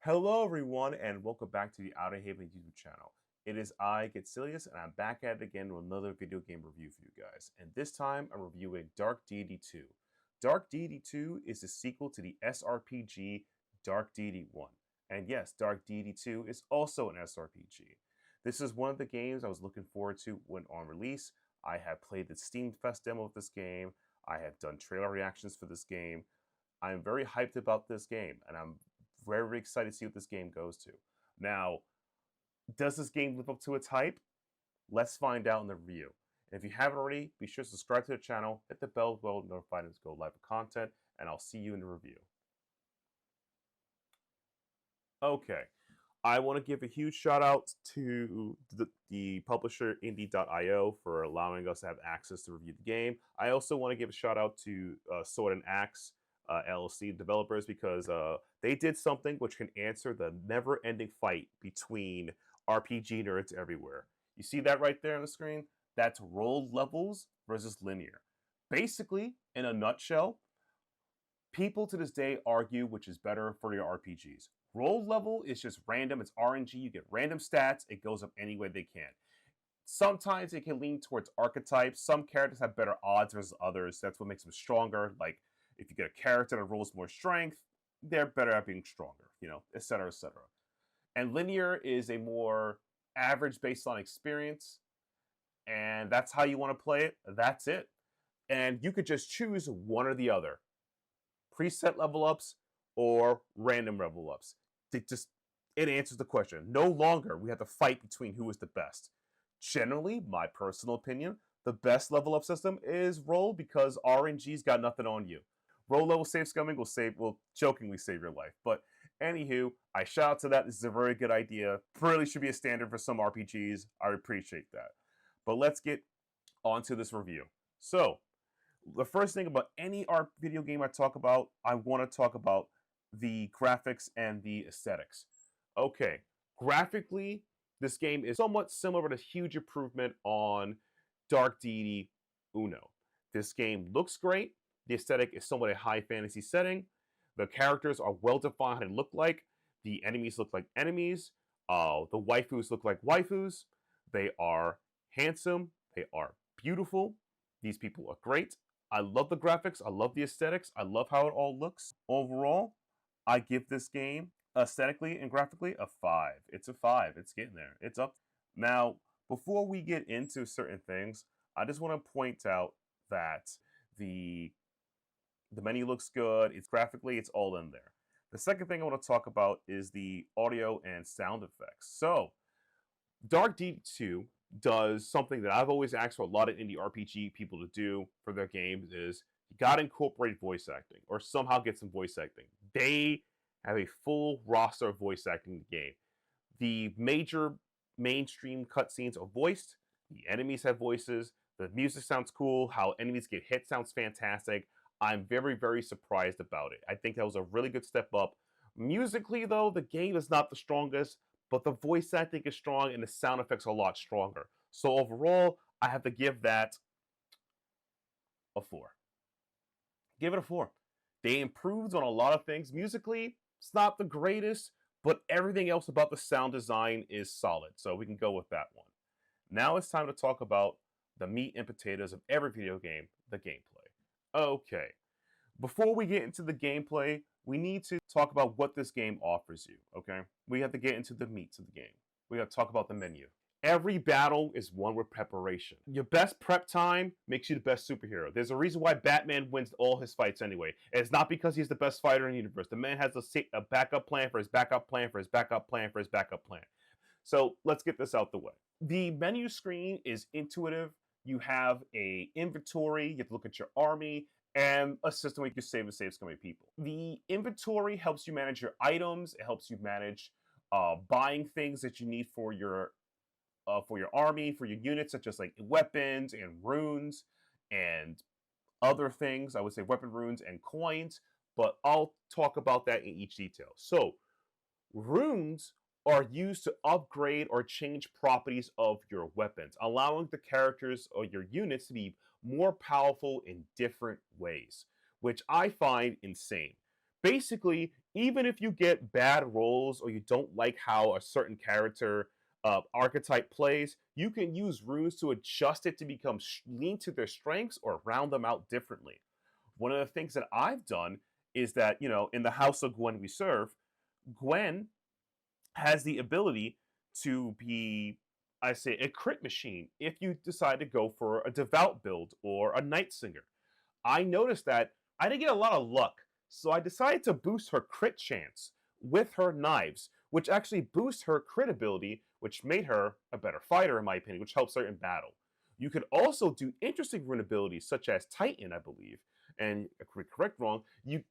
Hello, everyone, and welcome back to the Outerhaven YouTube channel. It is I, Getsilius, and I'm back at it again with another video game review for you guys. And this time, I'm reviewing Dark Deity 2. Dark Deity 2 is the sequel to the SRPG Dark Deity 1. And yes, Dark Deity 2 is also an SRPG. This is one of the games I was looking forward to when on release. I have played the Steam Fest demo of this game. I have done trailer reactions for this game. I'm very hyped about this game, and I'm very excited to see what this game goes to. Now, does this game live up to its hype? Let's find out in the review. And if you haven't already, be sure to subscribe to the channel, hit the bell to be notified as we go live with content, and I'll see you in the review. Okay, I want to give a huge shout out to the publisher Indie.io for allowing us to have access to review the game. I also want to give a shout out to Sword and Axe LLC developers because they did something which can answer the never-ending fight between RPG nerds everywhere. You see that right there on the screen? That's rolled levels versus linear. Basically, in a nutshell, people to this day argue which is better for your RPGs. Rolled level is just random, it's RNG, you get random stats, it goes up any way they can. Sometimes it can lean towards archetypes. Some characters have better odds versus others. That's what makes them stronger. Like, if you get a character that rolls more strength, they're better at being stronger, etc., etc. And linear is a more average based on experience, and that's how you want to play it. That's it. And you could just choose one or the other. Preset level ups or random level ups. It answers the question. No longer we have to fight between who is the best. Generally, my personal opinion, the best level up system is roll because RNG's got nothing on you. Roll level save scumming will jokingly save your life. But anywho, I shout out to that. This is a very good idea. Really should be a standard for some RPGs. I appreciate that. But let's get on to this review. So, the first thing about any video game I talk about, I want to talk about the graphics and the aesthetics. Okay, graphically, this game is somewhat similar but a huge improvement on Dark Deity Uno. This game looks great. The aesthetic is somewhat a high fantasy setting. The characters are well defined and look like. The enemies look like enemies. The waifus look like waifus. They are handsome. They are beautiful. These people are great. I love the graphics. I love the aesthetics. I love how it all looks. Overall, I give this game aesthetically and graphically a 5. It's a 5. It's getting there. It's up. Now, before we get into certain things, I just want to point out that the menu looks good. It's graphically, it's all in there. The second thing I want to talk about is the audio and sound effects. So, Dark Deity 2 does something that I've always asked for a lot of indie RPG people to do for their games is you got to incorporate voice acting or somehow get some voice acting. They have a full roster of voice acting in the game. The major mainstream cutscenes are voiced. The enemies have voices. The music sounds cool. How enemies get hit sounds fantastic. I'm very, very surprised about it. I think that was a really good step up. Musically, though, the game is not the strongest, but the voice acting is strong and the sound effects are a lot stronger. So overall, I have to give that a 4. Give it a 4. They improved on a lot of things. Musically, it's not the greatest, but everything else about the sound design is solid. So we can go with that one. Now it's time to talk about the meat and potatoes of every video game, the gameplay. Okay, before we get into the gameplay, we need to talk about what this game offers you, okay? We have to get into the meats of the game. We have to talk about the menu. Every battle is won with preparation. Your best prep time makes you the best superhero. There's a reason why Batman wins all his fights anyway. And it's not because he's the best fighter in the universe. The man has a backup plan for his backup plan for his backup plan for his backup plan. So let's get this out the way. The menu screen is intuitive. You have an inventory, you have to look at your army, and a system where you can save and save so many people. The inventory helps you manage your items. It helps you manage buying things that you need for your army, for your units, such as like weapons and runes and other things. I would say weapon runes and coins, but I'll talk about that in each detail. So, runes are used to upgrade or change properties of your weapons, allowing the characters or your units to be more powerful in different ways, which I find insane. Basically, Even if you get bad rolls or you don't like how a certain character archetype plays, you can use runes to adjust it to become lean to their strengths or round them out differently. One of the things that I've done is that, in the house of Gwen we serve, Gwen has the ability to be, I say, a crit machine if you decide to go for a devout build or a night singer. I noticed that I didn't get a lot of luck, so I decided to boost her crit chance with her knives, which actually boosts her crit ability, which made her a better fighter, in my opinion, which helps her in battle. You could also do interesting rune abilities, such as Titan, I believe, and correct wrong,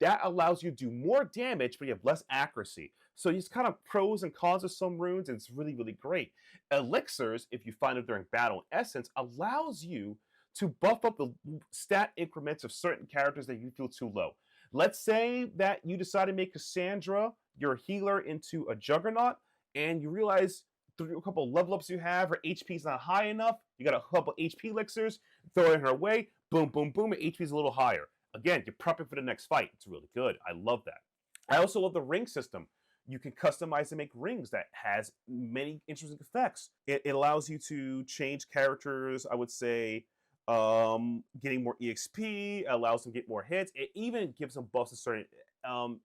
that allows you to do more damage, but you have less accuracy. So it's kind of pros and cons of some runes, and it's really, really great. Elixirs, if you find them during battle, in essence, allows you to buff up the stat increments of certain characters that you feel too low. Let's say that you decide to make Cassandra your healer into a Juggernaut, and you realize through a couple of level ups you have, her HP is not high enough. You got a couple HP elixirs, throw it in her way, boom, boom, boom, her HP is a little higher. Again, you're prepping for the next fight. It's really good. I love that. I also love the ring system. You can customize and make rings that has many interesting effects. It allows you to change characters, I would say, getting more EXP, allows them to get more hits. It even gives them buffs to certain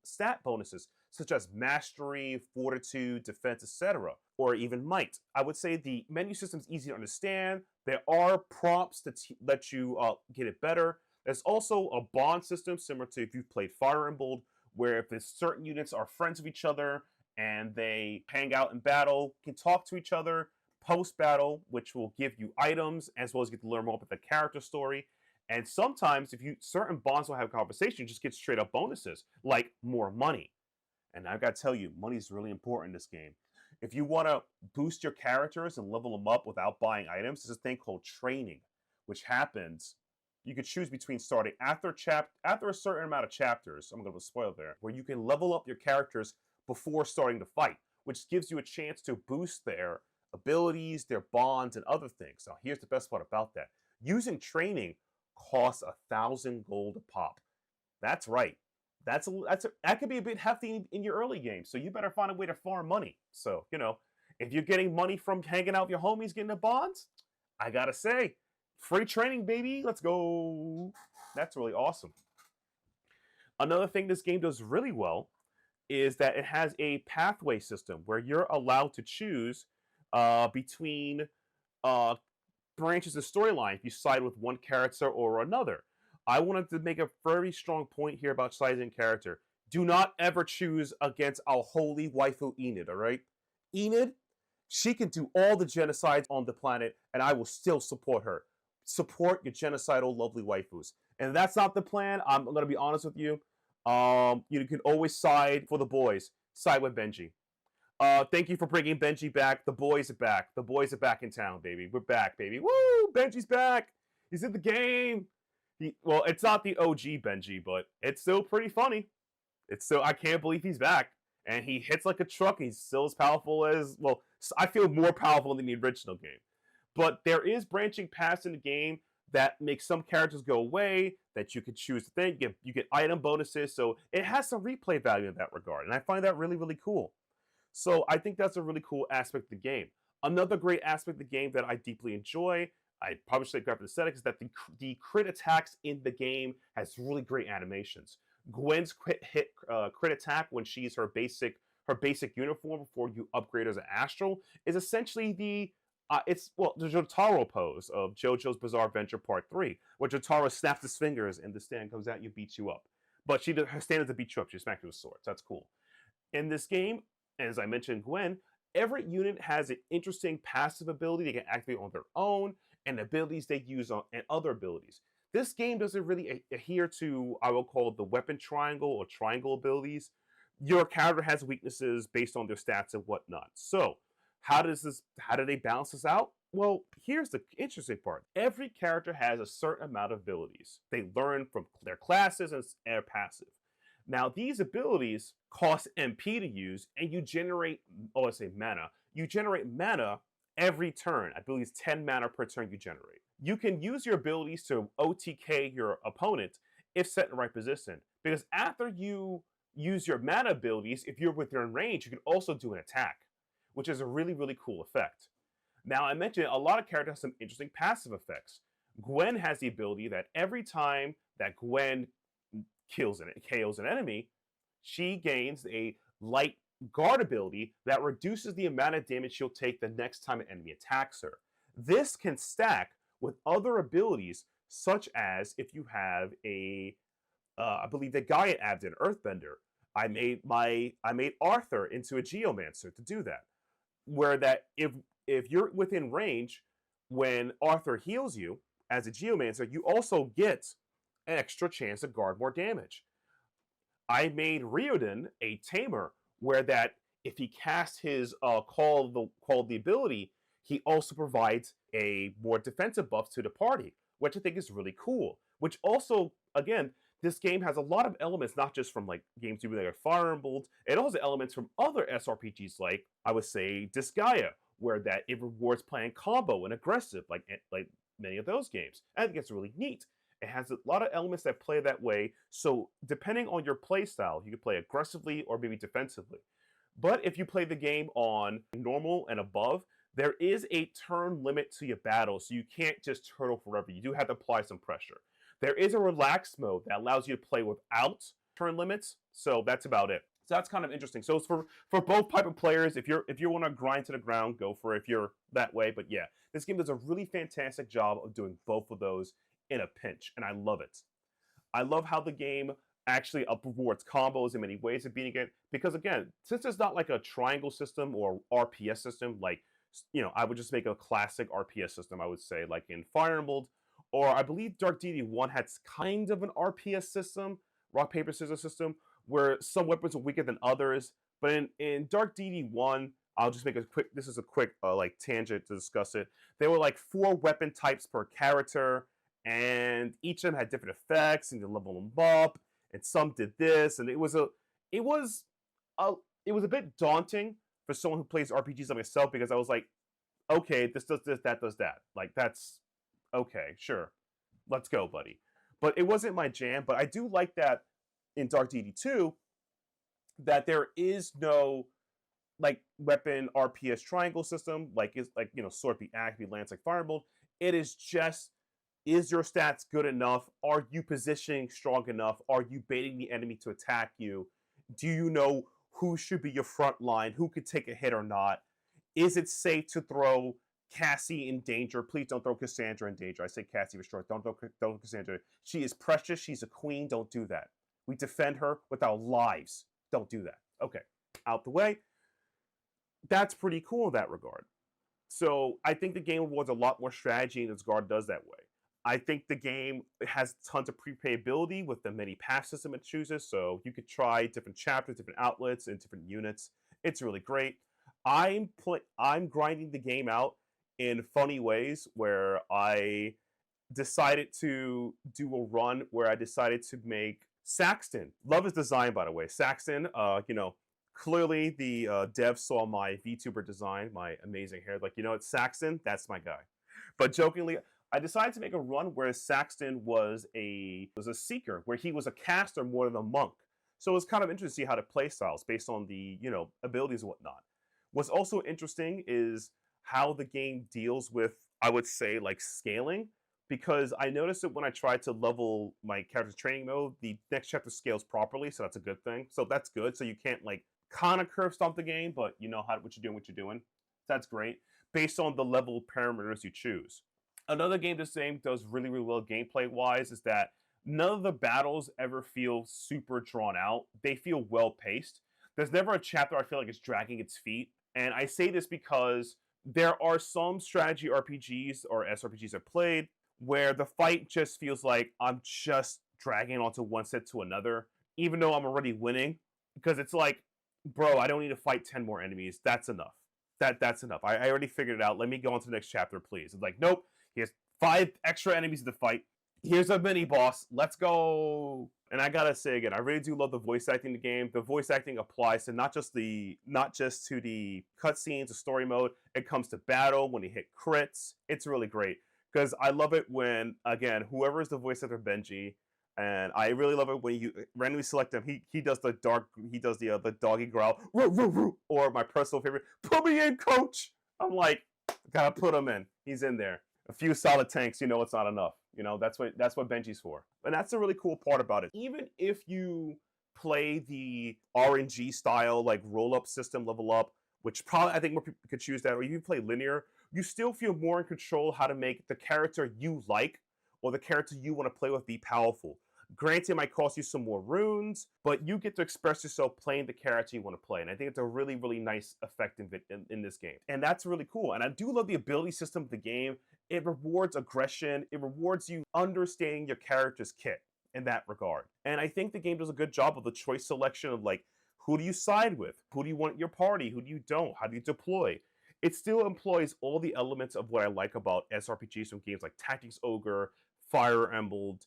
stat bonuses, such as mastery, fortitude, defense, etc., or even might. I would say the menu system is easy to understand. There are prompts to let you get it better. There's also a bond system similar to if you've played Fire Emblem, where if there's certain units are friends of each other and they hang out in battle, can talk to each other post-battle, which will give you items as well as get to learn more about the character story. And sometimes if certain bonds will have a conversation, you just get straight up bonuses, like more money. And I've got to tell you, money is really important in this game. If you want to boost your characters and level them up without buying items, there's a thing called training, which happens. You could choose between starting after a certain amount of chapters. I'm going to spoil there, where you can level up your characters before starting the fight, which gives you a chance to boost their abilities, their bonds, and other things. Now, here's the best part about that: using training costs 1,000 gold a pop. That's right. That could be a bit hefty in your early game, so you better find a way to farm money. So, if you're getting money from hanging out with your homies, getting the bonds, I gotta say, free training, baby. Let's go. That's really awesome. Another thing this game does really well is that it has a pathway system where you're allowed to choose between branches of storyline if you side with one character or another. I wanted to make a very strong point here about siding character. Do not ever choose against our holy waifu Enid, all right? Enid, she can do all the genocides on the planet, and I will still support her. Support your genocidal lovely waifus. And if that's not the plan, I'm going to be honest with you. You can always side for the boys. Side with Benji. Thank you for bringing Benji back. The boys are back. The boys are back in town, baby. We're back, baby. Woo! Benji's back. He's in the game. Well, it's not the OG Benji, but it's still pretty funny. I can't believe he's back. And he hits like a truck. He's still as powerful as, well, I feel more powerful than the original game. But there is branching paths in the game that make some characters go away, that you could choose to think. You get item bonuses, so it has some replay value in that regard. And I find that really, really cool. So I think that's a really cool aspect of the game. Another great aspect of the game that I deeply enjoy, I probably should say graphic aesthetics, is that the crit attacks in the game has really great animations. Gwen's crit attack when she's her basic uniform before you upgrade her as an Astral is essentially the Jotaro pose of JoJo's Bizarre Adventure Part 3, where Jotaro snaps his fingers and the stand comes at you, beats you up. But her stand doesn't beat you up, she smacks you with swords. That's cool. In this game, as I mentioned, Gwen, every unit has an interesting passive ability they can activate on their own, and abilities they use on and other abilities. This game doesn't really adhere to, I will call it, the weapon triangle or triangle abilities. Your character has weaknesses based on their stats and whatnot. So, how do they balance this out? Well, here's the interesting part. Every character has a certain amount of abilities. They learn from their classes and are passive. Now, these abilities cost MP to use, and you generate, mana. You generate mana every turn. I believe it's 10 mana per turn you generate. You can use your abilities to OTK your opponent if set in the right position. Because after you use your mana abilities, if you're within range, you can also do an attack, which is a really, really cool effect. Now, I mentioned a lot of characters have some interesting passive effects. Gwen has the ability that every time that Gwen KOs an enemy, she gains a light guard ability that reduces the amount of damage she'll take the next time an enemy attacks her. This can stack with other abilities, such as if you have I believe the Gaia Abd, an Earthbender. I made Arthur into a Geomancer to do that. Where that if you're within range, when Arthur heals you as a Geomancer, you also get an extra chance to guard more damage. I made Riordan a Tamer, where that if he casts his call the ability, he also provides a more defensive buff to the party, which I think is really cool. Which also, again, this game has a lot of elements, not just from like games you like Fire Emblem, it also has elements from other SRPGs, like I would say Disgaea, where that it rewards playing combo and aggressive, like many of those games. I think it's really neat. It has a lot of elements that play that way. So depending on your play style, you can play aggressively or maybe defensively. But if you play the game on normal and above, there is a turn limit to your battle, so you can't just turtle forever. You do have to apply some pressure. There is a relaxed mode that allows you to play without turn limits, so that's about it. So that's kind of interesting. So it's for both type of players. If you want to grind to the ground, go for it if you're that way. But yeah, this game does a really fantastic job of doing both of those in a pinch, and I love it. I love how the game actually rewards combos in many ways of beating it, because again, since it's not like a triangle system or RPS system, like, I would just make a classic RPS system, I would say, like in Fire Emblem, or I believe Dark Deity 1 had kind of an RPS system, rock, paper, scissors system, where some weapons are weaker than others. But in Dark Deity 1, I'll just make this is a quick like tangent to discuss it. There were like 4 weapon types per character, and each of them had different effects, and you level them up, and some did this, and it was a bit daunting for someone who plays RPGs like myself, because I was like, okay, this does this, that does that. Like, that's okay, sure, let's go, buddy. But it wasn't my jam. But I do like that in Dark Deity 2, that there is no like weapon RPS triangle system, like it's like, sword be act be lance like Fire Emblem. It is just, is your stats good enough? Are you positioning strong enough? Are you baiting the enemy to attack you? Do you know who should be your front line? Who could take a hit or not? Is it safe to throw Cassie in danger? Please don't throw Cassandra in danger. I say Cassie for short. Don't throw Cassandra. She is precious. She's a queen. Don't do that. We defend her with our lives. Don't do that. Okay, out the way. That's pretty cool in that regard. So I think the game rewards a lot more strategy, and Asgard does that way. I think the game has tons of prepayability with the many path system it chooses, so you could try different chapters, different outlets, and different units. It's really great. I'm grinding the game out in funny ways, where I decided to do a run where I decided to make Saxton. Love his design, by the way. Saxton, clearly the dev saw my VTuber design, my amazing hair. Like, it's Saxton, that's my guy. But jokingly, I decided to make a run where Saxton was a seeker, where he was a caster more than a monk. So it was kind of interesting to see how the play styles based on the abilities and whatnot. What's also interesting is how the game deals with, I would say, like scaling, because I noticed that when I tried to level my character's training mode, the next chapter scales properly, so that's a good thing. So that's good. So you can't like kind of curve stomp the game, but you know what you're doing. That's great based on the level parameters you choose. Another game this game does really, really well gameplay-wise is that none of the battles ever feel super drawn out. They feel well-paced. There's never a chapter I feel like it's dragging its feet. And I say this because there are some strategy RPGs or SRPGs I've played where the fight just feels like I'm just dragging onto one set to another, even though I'm already winning. Because it's like, bro, I don't need to fight 10 more enemies. That's enough. That's enough. I already figured it out. Let me go on to the next chapter, please. It's like, nope. Here's 5 extra enemies to fight. Here's a mini boss. Let's go. And I gotta say again, I really do love the voice acting in the game. The voice acting applies to not just to the cutscenes, the story mode. It comes to battle, when you hit crits. It's really great. Because I love it when, again, whoever is the voice actor Benji, And I really love it when you randomly select him. He does the the doggy growl, roo, roo, roo, or my personal favorite, put me in, coach. I'm like, gotta put him in. He's in there. A few solid tanks, it's not enough. That's what Benji's for. And that's the really cool part about it. Even if you play the RNG style, like roll up system, level up, which probably I think more people could choose that, or you play linear, you still feel more in control how to make the character you like or the character you want to play with be powerful. Granted, it might cost you some more runes, but you get to express yourself playing the character you want to play. And I think it's a really, really nice effect in this game. And that's really cool. And I do love the ability system of the game. It rewards aggression. It rewards you understanding your character's kit in that regard. And I think the game does a good job of the choice selection of like, who do you side with? Who do you want in your party? Who do you don't? How do you deploy? It still employs all the elements of what I like about SRPGs from games like Tactics Ogre, Fire Emblem,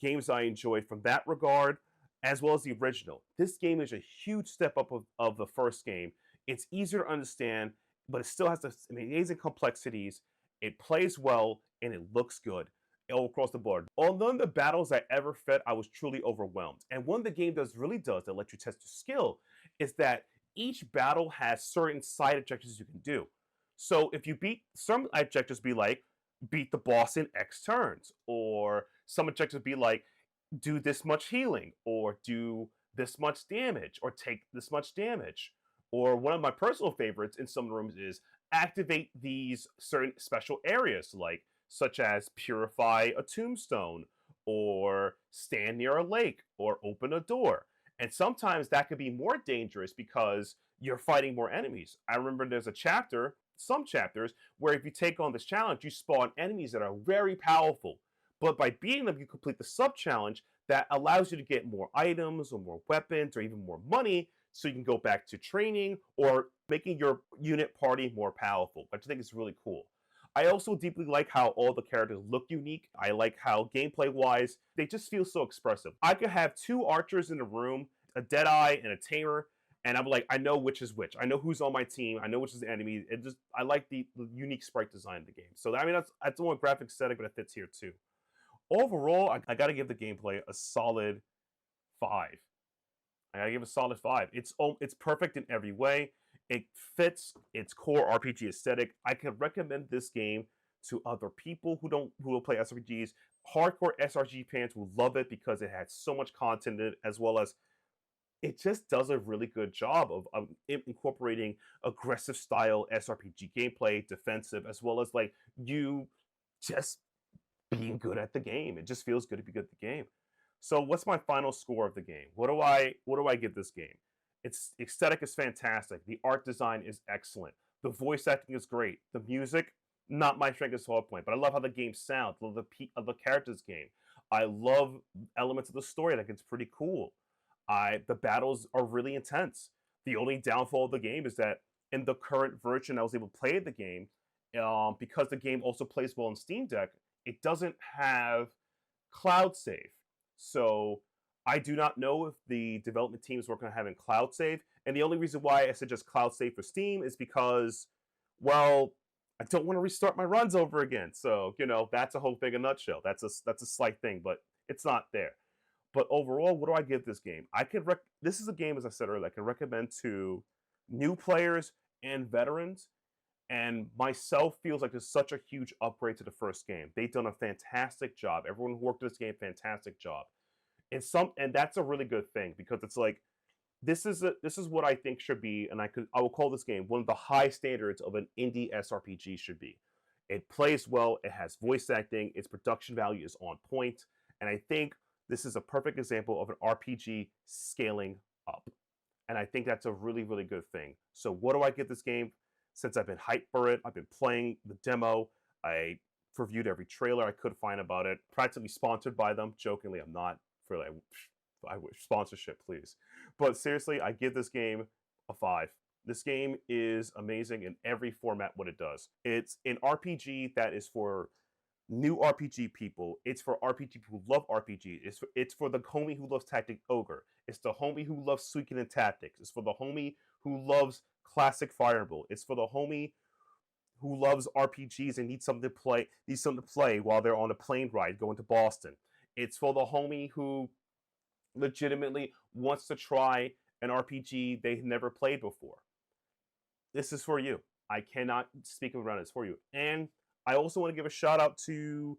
games I enjoyed from that regard, as well as the original. This game is a huge step up of the first game. It's easier to understand, but it still has the amazing complexities. It plays well, and it looks good all across the board. On none of the battles I ever fed, I was truly overwhelmed. And one the game really does that lets you test your skill is that each battle has certain side objectives you can do. So if you beat some objectives, be like beat the boss in X turns, or some objectives be like do this much healing, or do this much damage, or take this much damage. Or one of my personal favorites in some rooms is activate these certain special areas, like such as purify a tombstone, or stand near a lake, or open a door. And sometimes that could be more dangerous because you're fighting more enemies. I remember there's some chapters, where if you take on this challenge, you spawn enemies that are very powerful. But by beating them, you complete the sub-challenge that allows you to get more items, or more weapons, or even more money, so you can go back to training, or making your unit party more powerful, which I think is really cool. I also deeply like how all the characters look unique. I like how gameplay-wise, they just feel so expressive. I could have two archers in a room, a Deadeye and a Tamer, and I'm like, I know which is which. I know who's on my team. I know which is the enemy. I like the unique sprite design of the game. So that's one graphic aesthetic, but it fits here too. Overall, I got to give the gameplay a solid 5. I got to give it a solid 5. It's perfect in every way. It fits its core RPG aesthetic. I could recommend this game to other people who will play SRPGs. Hardcore SRG fans will love it because it has so much content in it, as well as it just does a really good job of incorporating aggressive style SRPG gameplay, defensive, as well as like you just being good at the game. It just feels good to be good at the game. So what's my final score of the game? What do I give this game? Its aesthetic is fantastic. The art design is excellent. The voice acting is great. The music, not my strongest point, but I love how the game sounds. I love the characters game. I love elements of the story. Like, it's pretty cool. The battles are really intense. The only downfall of the game is that in the current version I was able to play the game, because the game also plays well on Steam Deck, it doesn't have cloud save. So I do not know if the development team is working on having cloud save. And the only reason why I suggest cloud save for Steam is because, well, I don't want to restart my runs over again. So, that's a whole thing in a nutshell. That's a slight thing, but it's not there. But overall, what do I give this game? This is a game, as I said earlier, I can recommend to new players and veterans. And myself feels like it's such a huge upgrade to the first game. They've done a fantastic job. Everyone who worked on this game, fantastic job. And that's a really good thing, because it's like this is what I think should be, and I will call this game one of the high standards of an indie SRPG should be. It plays well, it has voice acting, its production value is on point, and I think this is a perfect example of an RPG scaling up. And I think that's a really, really good thing. So what do I give this game? Since I've been hyped for it, I've been playing the demo, I reviewed every trailer I could find about it, practically sponsored by them. Jokingly, I'm not. I wish sponsorship, please. But seriously, I give this game a 5. This game is amazing in every format what it does. It's an RPG that is for new RPG people. It's for RPG people who love RPG. It's for the homie who loves Tactic Ogre. It's the homie who loves Suiken and Tactics. It's for the homie who loves classic Fireball. It's for the homie who loves RPGs and needs something to play while they're on a plane ride going to Boston. It's for the homie who legitimately wants to try an RPG they've never played before. This is for you. I cannot speak around it. It's for you. And I also want to give a shout out to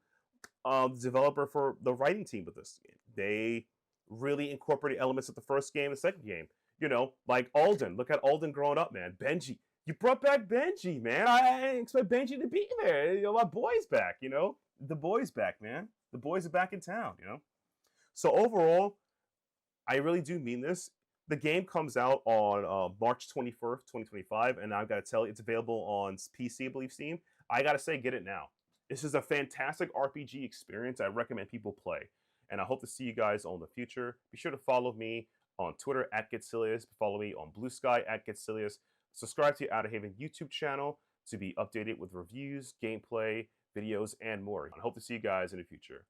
the developer for the writing team with this game. They really incorporated elements of the first game and second game. You know, like Alden. Look at Alden growing up, man. Benji. You brought back Benji, man. I didn't expect Benji to be there. You know, my boy's back, you know? The boy's back, man. The boys are back in town, you know? So overall, I really do mean this. The game comes out on March 21st, 2025, and I've got to tell you, it's available on PC, I believe, Steam. I got to say, get it now. This is a fantastic RPG experience I recommend people play, and I hope to see you guys on the future. Be sure to follow me on Twitter @GetSilius. Follow me on Blue Sky @GetSilius. Subscribe to the Outerhaven YouTube channel to be updated with reviews, gameplay, videos, and more. I hope to see you guys in the future.